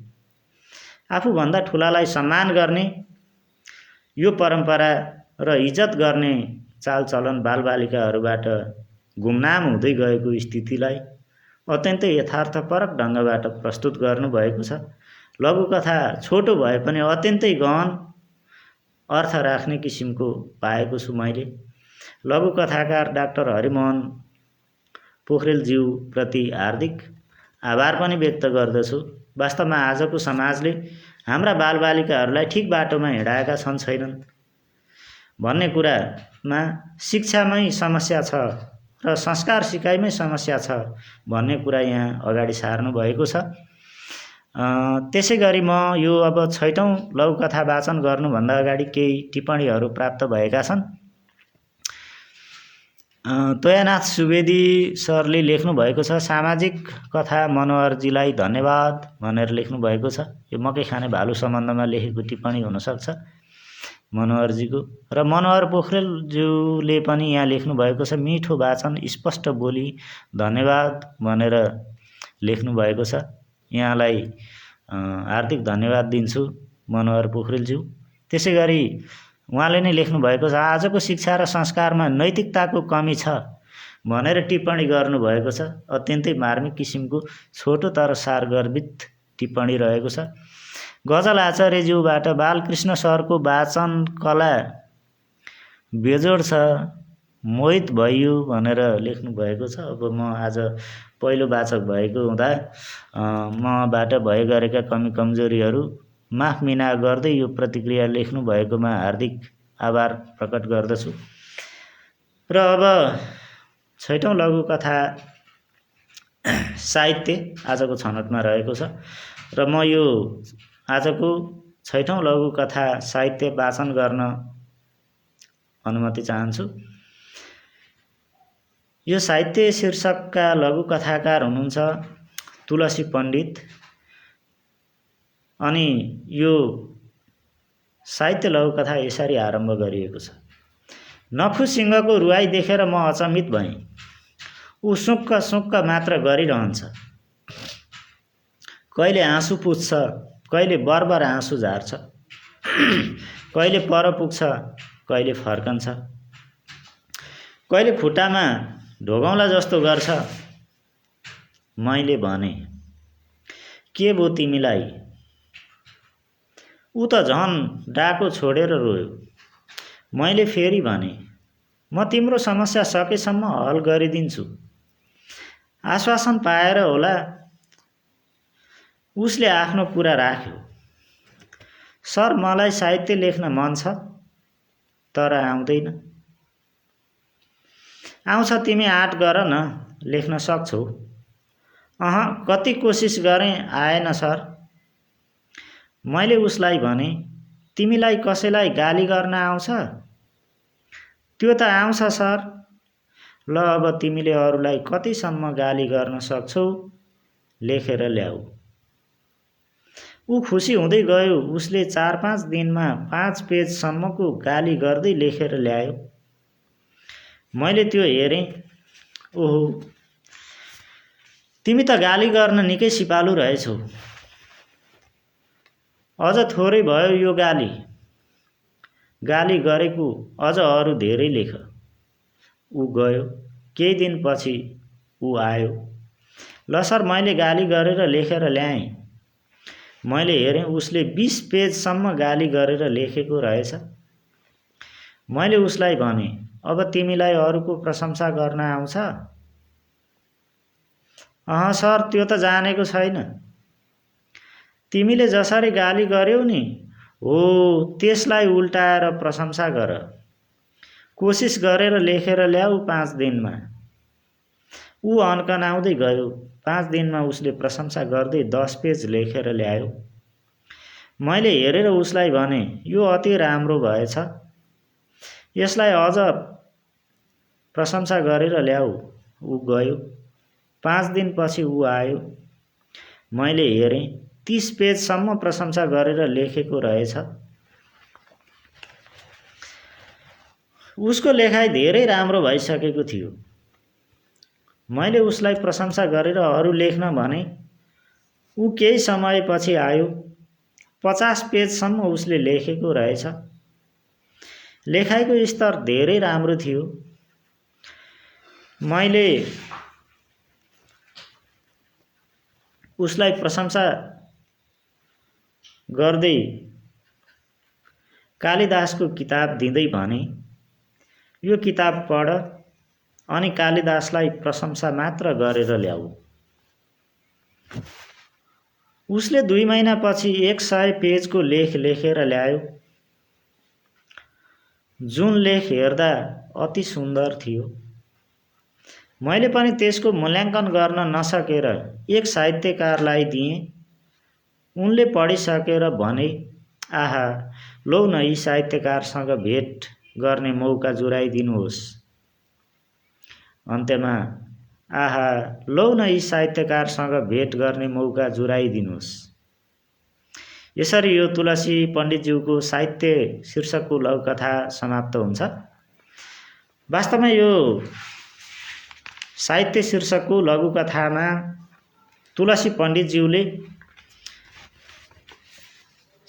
आफूभन्दा ठुलालाई सम्मान गर्ने यो परम्परा र इज्जत गर्ने चालचलन बालबालिकाहरूबाट गुमनाम हुँदै गएको स्थितिलाई अत्यन्तै यथार्थपरक ढङ्गबाट प्रस्तुत गर्नुभएको छ। लघुकथा छोटो भए पनि अत्यन्तै गहन अर्थ राख्ने किसिमको पाएको छु मैले। लघुकथाकार डाक्टर हरिमोहन पोखरेलज्यूप्रति हार्दिक आभार पनि व्यक्त गर्दछु। वास्तवमा आजको समाजले हाम्रा बालबालिकाहरूलाई ठिक बाटोमा हिँडाएका छन् छैनन् भन्ने कुरामा शिक्षामै समस्या छ र संस्कार सिकाइमै समस्या छ भन्ने कुरा यहाँ अगाडि सार्नु भएको छ। त्यसै गरी म यो अब 6औं लघुकथा वाचन गर्नुभन्दा अगाडि केही टिप्पणीहरू प्राप्त भएका छन्। तोयानाथ सुवेदी सरले लेख्नु भएको छ, सामाजिक कथा मनोहरजीलाई धन्यवाद भनेर लेख्नु भएको छ। यो मकै खाने भालु सम्बन्धमा लेखेको टिप्पणी हुनसक्छ मनोहरजीको। र मनोहर पोखरेलज्यूले पनि यहाँ लेख्नु भएको छ, मिठो वाचन स्पष्ट बोली धन्यवाद भनेर लेख्नु भएको छ। यहाँलाई हार्दिक धन्यवाद दिन्छु मनोहर पोखरेलज्यू। त्यसै गरी उहाँले नै लेख्नु भएको छ, आजको शिक्षा र संस्कारमा नैतिकताको कमी छ भनेर टिप्पणी गर्नुभएको छ। अत्यन्तै मार्मिक किसिमको छोटो तर सारगर्भित टिप्पणी रहेको छ। गजल आचार्यज्यूबाट बालकृष्ण सरको वाचन कला बेजोड छ, मोहित भइयो भनेर लेख्नु भएको छ। अब म आज पहिलो वाचक भएको हुँदा मबाट भए गरेका कमी कमजोरीहरू माफ मिना गर्दै यो प्रतिक्रिया लेख्नु भएकोमा हार्दिक आभार प्रकट गर्दछु। र अब 6औं लघुकथा साहित्य आजको छनौटमा रहेको छ र म यो आजको 6औं लघुकथा साहित्य वाचन गर्न अनुमति चाहन्छु। यो साहित्य शीर्षकका लघुकथाकार हुनुहुन्छ तुलसी पण्डित। अनि यो साहित्य लघुकथा यसरी आरम्भ गरिएको छ। नखु सिंहको रुवाई देखेर म अचम्मित भएँ। ऊ सुक्क सुक्क मात्र गरिरहन्छ। कहिले आँसु पुज्छ, कहिले बरबर आँसु झार्छ, कहिले पर पुग्छ, कहिले फर्कन्छ, कहिले खुट्टामा ढोगौँला जस्तो गर्छ। मैले भने, के भो तिमीलाई? ऊ त झन् डाको छोडेर रोयो। मैले फेरि भने, म तिम्रो समस्या सकेसम्म हल गरिदिन्छु। आश्वासन पाएर होला उसले आफ्नो कुरा राख्यो। सर, मलाई साहित्य लेख्न मन छ, तर आउँदैन। आउँछ, तिमी आँट गर न, लेख्न सक्छौ। कति कोसिस गरेँ, आएन सर। मैले उसलाई भने, तिमीलाई कसैलाई गाली गर्न आउँछ? त्यो त आउँछ सर। ल, अब तिमीले अरूलाई कतिसम्म गाली गर्न सक्छौ, लेखेर ल्याऊ। ऊ खुसी हुँदै गयो। उसले 4-5 दिनमा 5 पेजसम्मको गाली गर्दै लेखेर ल्यायो। मैले त्यो हेरेँ। ओहो, तिमी त गाली गर्न निकै सिपालु रहेछौ। अझ थोरै भयो यो गाली। गाली गरेको अझ अरू धेरै लेख। ऊ गयो। केही दिनपछि ऊ आयो। ल सर, मैले गाली गरेर लेखेर ल्याएँ। मैले हेरेँ, उसले 20 पेजसम्म गाली गरेर लेखेको रहेछ। मैले उसलाई भने, अब तिमीलाई अरूको प्रशंसा गर्न आउँछ? सर, त्यो त जानेको छैन। तिमीले जसरी गाली गर्यौ नि, हो त्यसलाई उल्टाएर प्रशंसा गर। कोसिस गरेर लेखेर ल्याऊ 5 दिनमा। ऊ अन्कनाउँदै गयो। 5 दिनमा उसले प्रशंसा गर्दै 10 पेज लेखेर ल्यायो। मैले हेरेर उसलाई भने, यो अति राम्रो भएछ। यसलाई अझ प्रशंसा गरेर ल्याऊ। ऊ गयो। 5 दिनपछि ऊ आयो। मैले हेरेँ, 30 पेजसम्म प्रशंसा गरेर लेखेको रहेछ। उसको लेखाइ धेरै राम्रो भइसकेको थियो। मैले उसलाई प्रशंसा गरेर अरू लेख्न भने। ऊ केही समयपछि आयो। 50 पेजसम्म उसले लेखेको रहेछ। लेखाइको स्तर धेरै राम्रो थियो। मैले उसलाई प्रशंसा गर्दै कालिदासको किताब दिँदै भने, यो किताब पढ अनि कालिदासलाई प्रशंसा मात्र गरेर ल्याऊ। उसले 2 महिनापछि 100 पेजको लेख लेखेर ल्यायो। जुन लेख हेर्दा अति सुन्दर थियो। मैले पनि त्यसको मूल्याङ्कन गर्न नसकेर एक साहित्यकारलाई दिएँ। उनले पढिसकेर भने, आहा, लौ न यी साहित्यकारसँग भेट गर्ने मौका जुराइदिनुहोस्। अन्त्यमा, आहा, लौ न यी साहित्यकारसँग भेट गर्ने मौका जुराइदिनुहोस्। यसरी यो तुलसी पण्डितज्यूको साहित्य शीर्षकको लघुकथा समाप्त हुन्छ। वास्तवमा यो साहित्य शीर्षकको लघुकथामा तुलसी पण्डितज्यूले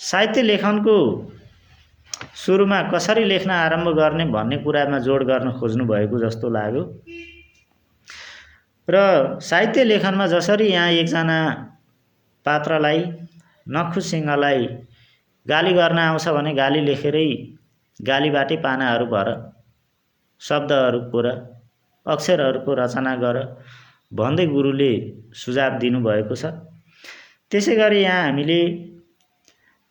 साहित्य लेखनको सुरुमा कसरी लेख्न आरम्भ गर्ने भन्ने कुरामा जोड गर्न खोज्नु भएको जस्तो लाग्यो। र साहित्य लेखनमा जसरी यहाँ एकजना पात्रलाई, नक्खु सिंहलाई गाली गर्न आउँछ भने गाली लेखेरै गालीबाटै पानाहरू भर, शब्दहरूको र अक्षरहरूको रचना गर भन्दै गुरुले सुझाव दिनुभएको छ। त्यसै गरी यहाँ हामीले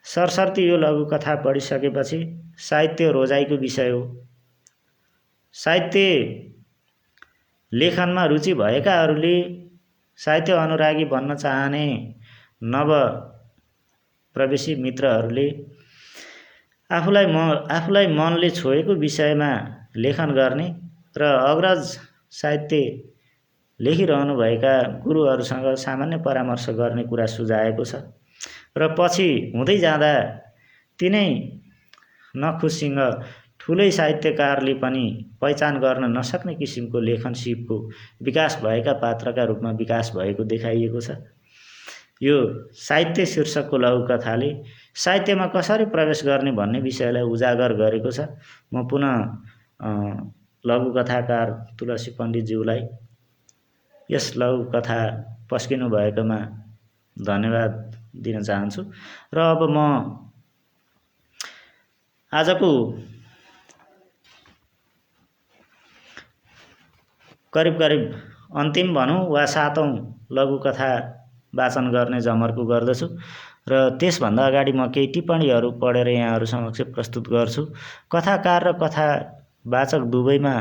सरसर्ती यो लघुकथा पढिसकेपछि साहित्य रोजाइको विषय हो। साहित्य लेखनमा रुचि भएकाहरूले, साहित्य अनुरागी बन्न चाहने नव प्रवेशी मित्रहरूले आफूलाई मनले छोएको विषयमा लेखन गर्ने र अग्रज साहित्य लेखिरहनुभएका गुरुहरूसँग सामान्य परामर्श गर्ने कुरा सुझाएको छ। र पछि हुँदै जाँदा तिनै नक्खु सिंह ठुलै साहित्यकारले पनि पहिचान गर्न नसक्ने किसिमको लेखन सिपको विकास भएका पात्रका रूपमा विकास भएको देखाइएको छ। यो साहित्य शीर्षकको लघुकथाले साहित्यमा कसरी प्रवेश गर्ने भन्ने विषयलाई उजागर गरेको छ। म पुनः लघुकथाकार तुलसी पण्डितज्यूलाई यस लघुकथा पस्किनु भएकोमा धन्यवाद दिन चाहन्छु। र अब म आजको करिब करिब अन्तिम भनौँ वा 7औं लघुकथा वाचन गर्ने जमर्को गर्दछु र त्यसभन्दा अगाडि म केही टिप्पणीहरू पढेर यहाँहरू समक्ष प्रस्तुत गर्छु। कथाकार र कथा वाचक दुवैमा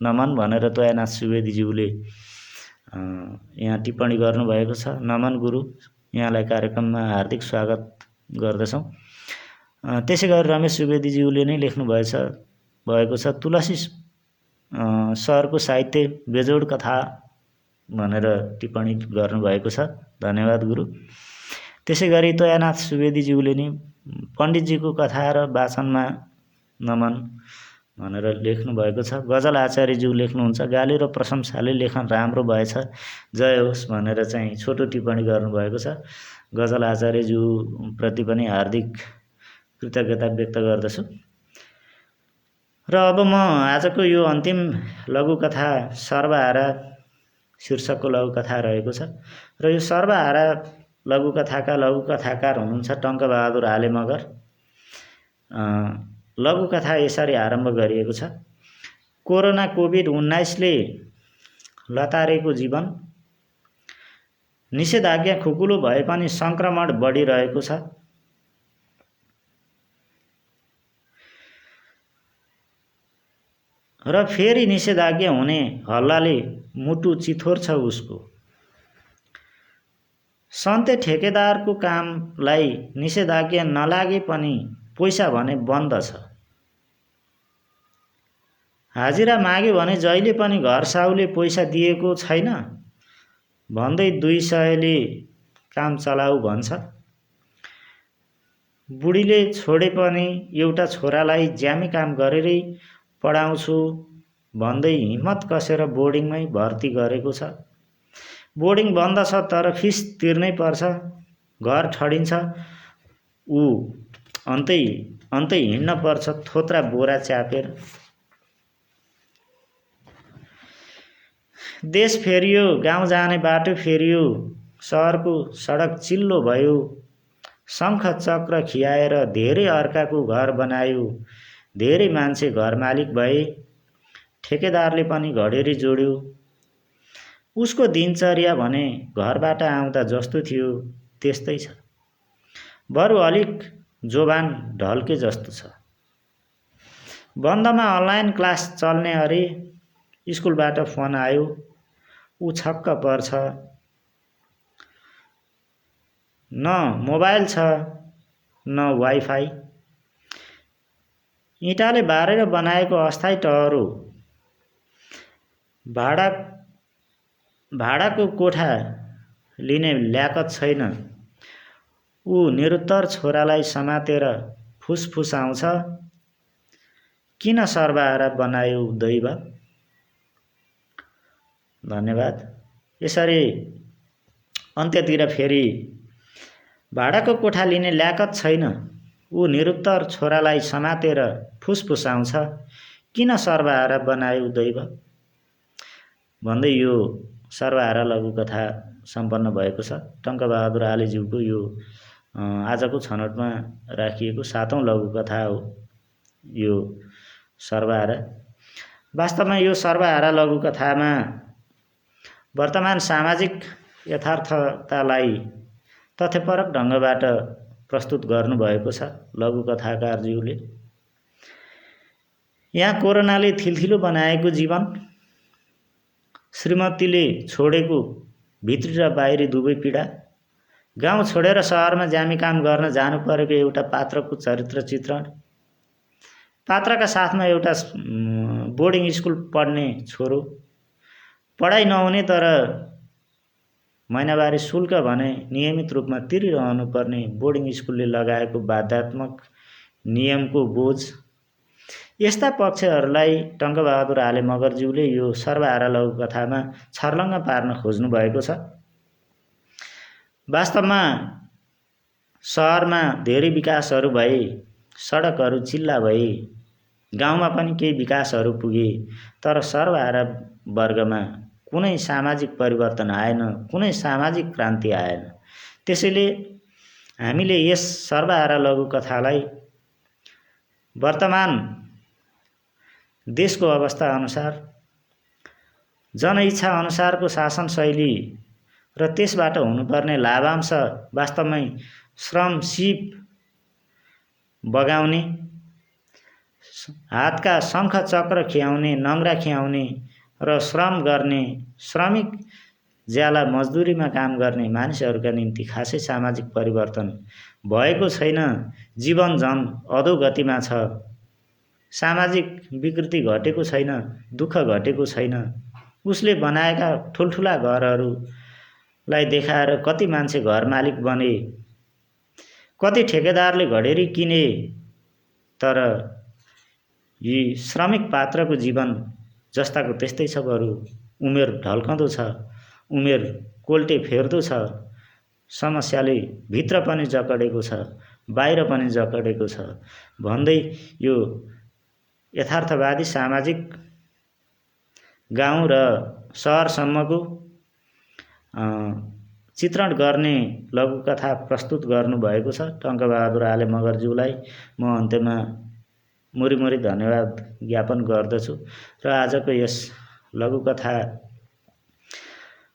नमन भनेर दयानाथ सुवेदीज्यूले यहाँ टिप्पणी गर्नुभएको छ। नमन गुरु, यहाँलाई कार्यक्रममा हार्दिक स्वागत गर्दछौँ। त्यसै गरी रमेश सुवेदीज्यूले नै लेख्नुभएको छ, तुलसी सरको साहित्य बेजोड कथा भनेर टिप्पणी गर्नुभएको छ। धन्यवाद गुरु। त्यसै गरी दयानाथ सुवेदीज्यूले नि पण्डितजीको कथा र वाचनमा नमन भनेर लेख्नुभएको छ। गजल आचार्यज्यू लेख्नुहुन्छ, गाली र प्रशंसाले लेखन राम्रो भएछ, जय होस् भनेर चाहिँ छोटो टिप्पणी गर्नुभएको छ। गजल आचार्यज्यूप्रति पनि हार्दिक कृतज्ञता व्यक्त गर्दछु। र अब म आजको यो अन्तिम लघुकथा सर्वहारा शीर्षकको लघुकथा रहेको छ र यो सर्वहारा लघुकथाका लघुकथाकार हुनुहुन्छ टङ्कबहादुर आले मगर। लघुकथा यसरी आरम्भ गरिएको छ। कोरोना कोभिड-19ले लतारेको जीवन, निषेधाज्ञा खुकुलो भए पनि सङ्क्रमण बढिरहेको छ। र फेरि निषेधाज्ञा हुने हल्लाले मुटु चिथोर छ उसको। सन्ते ठेकेदारको कामलाई निषेधाज्ञा नलागे पनि पैसा भने बन्द छ। हाजिरा माग्यो भने जहिले पनि घर साउले पैसा दिएको छैन भन्दै 200ले काम चलाऊ भन्छ। बुढीले छोडे पनि एउटा छोरालाई ज्यामी काम गरेरै पढाउँछु भन्दै हिम्मत कसेर बोर्डिङमै भर्ती गरेको छ। बोर्डिङ बन्द छ तर फिस तिर्नै पर्छ, घर ठडिन्छ, ऊ अन्तै हिँड्न पर्छ थोत्रा बोरा च्यापेर। देश फेरियो, गाउँ जाने बाटो फेरियो, सहरको सडक चिल्लो भयो, शङ्ख चक्र खियाएर धेरै अर्काको घर बनायो, धेरै मान्छे घर मालिक भए, ठेकेदारले पनि घडेरी जोड्यो। उसको दिनचर्या भने घरबाट आउँदा जस्तो थियो त्यस्तै छ, बरु अलिक जोबान ढल्के जस्तो छ। बन्दमा अनलाइन क्लास चल्ने अरे, स्कुलबाट फोन आयो, ऊ छक्क पर्छ। न मोबाइल छ न वाइफाई, इँटाले बारेर बनाएको अस्थायी टहर हो। भाडाको कोठा लिने ल्याकत छैन। ऊ निरुत्तर छोरालाई समातेर फुसफुसाउँछ, किन सर्वहारा बनायो दैव। धन्यवाद। यसरी अन्त्यतिर फेरि भाडाको कोठा लिने ल्याकत छैन, ऊ निरुत्तर छोरालाई समातेर फुसफुसाउँछ, किन सर्वहारा बनायो दैव भन्दै यो सर्वहारा लघुकथा सम्पन्न भएको छ। टङ्कबहादुर आलेज्यूको यो आजको छनौटमा राखिएको 7औं लघुकथा हो यो सर्वहारा। वास्तवमा यो सर्वहारा लघुकथामा वर्तमान सामाजिक यथार्थतालाई तथ्यपरक ढङ्गबाट प्रस्तुत गर्नुभएको छ लघुकथाकारज्यूले। यहाँ कोरोनाले थिलथिलो बनाएको जीवन, श्रीमतीले छोडेको भित्री र बाहिरी दुवै पीडा, गाउँ छोडेर सहरमा ज्यामी काम गर्न जानु परेको एउटा पात्रको चरित्र चित्रण, पात्रका साथमा एउटा बोर्डिङ स्कुल पढ्ने छोरो, पढाइ नहुने तर महिनावारी शुल्क भने नियमित रूपमा तिरिरहनु पर्ने बोर्डिङ स्कुलले लगाएको बाध्यात्मक नियमको बोझ, यस्ता पक्षहरूलाई टङ्कबहादुर आले मगरज्यूले यो सर्वहारा लघुकथामा छर्लङ्ग पार्न खोज्नु भएको छ। वास्तवमा सहरमा धेरै विकासहरू भए, सडकहरू चिल्ला भए, गाउँमा पनि केही विकासहरू पुगे, तर सर्वहारा वर्गमा कुनै सामाजिक परिवर्तन आएन, कुनै सामाजिक क्रान्ति आएन। त्यसैले हामीले यस सर्वहारा लघुकथालाई वर्तमान देशको अवस्था अनुसार जनइच्छा अनुसारको शासन शैली र त्यसबाट हुनुपर्ने लाभांश वास्तवमै श्रम सिप बगाउने, हातका शङ्ख चक्र खियाउने, नङ्ग्रा खियाउने र श्रम गर्ने, श्रमिक ज्याला मजदुरीमा काम गर्ने मानिसहरूका निम्ति खासै सामाजिक परिवर्तन भएको छैन। जीवन झन अधोगतिमा छ। सामाजिक विकृति घटेको छैन, दुःख घटेको छैन। उसले बनाएका ठुल्ठुला घरहरूलाई देखाएर कति मान्छे घर मालिक बने, कति ठेकेदारले घडेरी किने, तर यी श्रमिक पात्रको जीवन जस्ताको त्यस्तै छ। बरु उमेर ढल्कँदो छ, उमेर कोल्टे फेर्दो छ। समस्याले भित्र पनि जकडेको छ, बाहिर पनि जकडेको छ भन्दै यो यथार्थवादी सामाजिक गाउँ र सहरसम्मको चित्रण गर्ने लघुकथा प्रस्तुत गर्नुभएको छ टङ्कबहादुर आले मगरज्यूलाई म अन्त्यमा मुरी धन्यवाद ज्ञापन गर्दछु। र आजको यस लघुकथा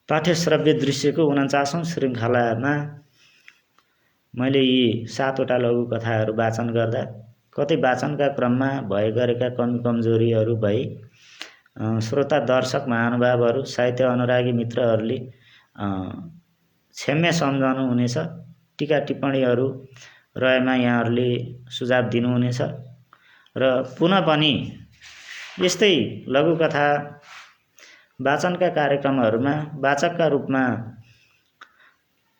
पाठ्य श्रव्य दृश्यको 49औं श्रृङ्खलामा मैले यी 7वटा लघुकथाहरू वाचन गर्दा कतै वाचनका क्रममा भए गरेका कमी कमजोरीहरू भई श्रोता दर्शक महानुभावहरू साहित्य अनुरागी मित्रहरूले क्षम्य सम्झनु हुनेछ। टीका टिप्पणीहरू रहेमा यहाँहरूले सुझाव दिनुहुनेछ र पुनः पनि यस्तै लघुकथा वाचनका कार्यक्रमहरूमा वाचकका रूपमा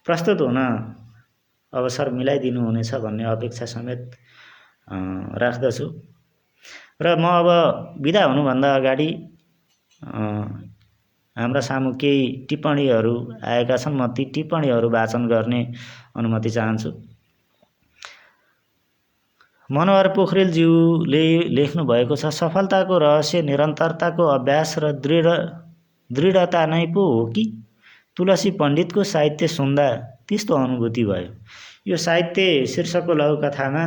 प्रस्तुत हुन अवसर मिलाइदिनुहुनेछ भन्ने अपेक्षा समेत राख्दछु। र म अब बिदा हुनुभन्दा अगाडि हाम्रा सामु केही टिप्पणीहरू आएका छन्। म ती टिप्पणीहरू वाचन गर्ने अनुमति चाहन्छु। मनोहर पोखरेलज्यूले लेख्नु भएको छ, सफलताको रहस्य निरन्तरताको अभ्यास र दृढता नै पो हो कि? तुलसी पण्डितको साहित्य सुन्दा त्यस्तो अनुभूति भयो। यो साहित्य शीर्षकको लघुकथामा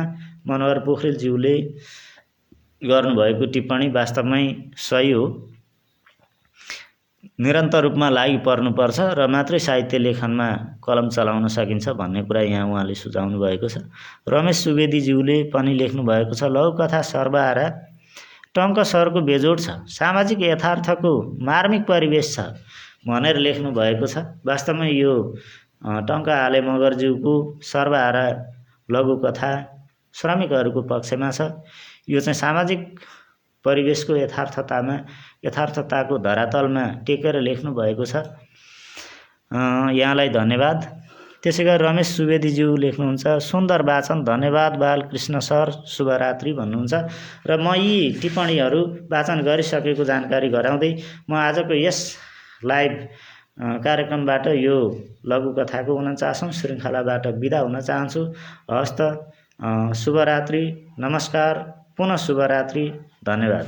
मनोहर पोखरेलज्यूले गर्नुभएको टिप्पणी वास्तवमै सही हो। निरन्तर रूपमा लागि पर्नुपर्छ र मात्रै साहित्य लेखनमा कलम चलाउन सकिन्छ भन्ने कुरा यहाँ उहाँले सुझाउनु भएको छ। रमेश सुवेदीज्यूले पनि लेख्नु भएको छ, लघुकथा सर्वहारा टङ्क सरको बेजोड छ, सामाजिक यथार्थको मार्मिक परिवेश छ भनेर लेख्नु भएको छ। वास्तवमै यो टङ्क आले मगरज्यूको सर्वहारा लघुकथा श्रमिकहरूको पक्षमा छ। यो चाहिँ सामाजिक परिवेशको यथार्थताको धरातलमा टेकेर लेख्नु भएको छ। यहाँलाई धन्यवाद। त्यसै गरी रमेश सुवेदीज्यू लेख्नुहुन्छ, सुन्दर वाचन, धन्यवाद बालकृष्ण सर, शुभरात्रि भन्नुहुन्छ। र म यी टिप्पणीहरू वाचन गरिसकेको जानकारी गराउँदै म आजको यस लाइभ कार्यक्रमबाट यो लघुकथाको 49औं श्रृङ्खलाबाट बिदा हुन चाहन्छु। हस्त, शुभरात्रि, नमस्कार, पुनः शुभरात्रि, धन्यवाद।